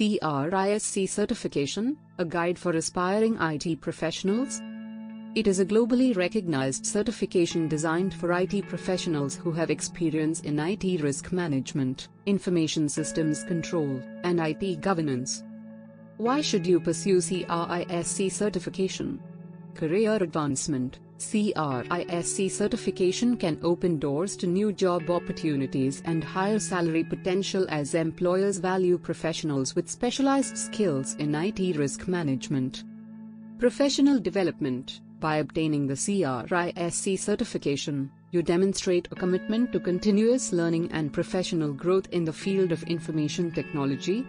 CRISC Certification, a guide for aspiring IT professionals. It is a globally recognized certification designed for IT professionals who have experience in IT risk management, information systems control, and IT governance. Why should you pursue CRISC certification? Career advancement. CRISC certification can open doors to new job opportunities and higher salary potential as employers value professionals with specialized skills in IT risk management. Professional development. By obtaining the CRISC certification, you demonstrate a commitment to continuous learning and professional growth in the field of information technology.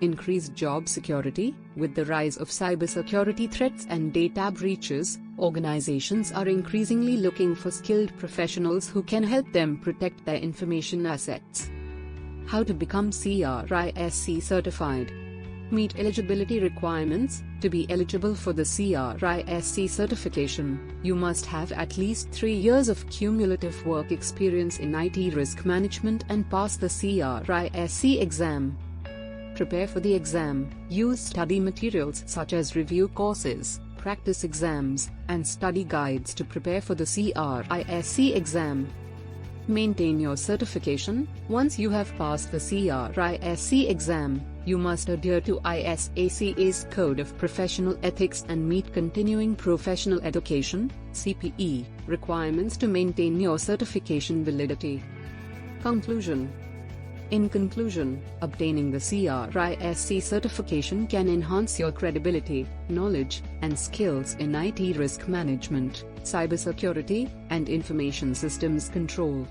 Increased job security. With the rise of cybersecurity threats and data breaches, organizations are increasingly looking for skilled professionals who can help them protect their information assets. How to become CRISC certified? Meet eligibility requirements. To be eligible for the CRISC certification, you must have at least 3 years of cumulative work experience in IT risk management and pass the CRISC exam. Prepare for the exam. Use study materials such as review courses, practice exams, and study guides to prepare for the CRISC exam. Maintain your certification. Once you have passed the CRISC exam, you must adhere to ISAC's Code of Professional Ethics and meet continuing professional education (CPE) requirements to maintain your certification validity. Conclusion. In conclusion, obtaining the CRISC certification can enhance your credibility, knowledge, and skills in IT risk management, cybersecurity, and information systems control.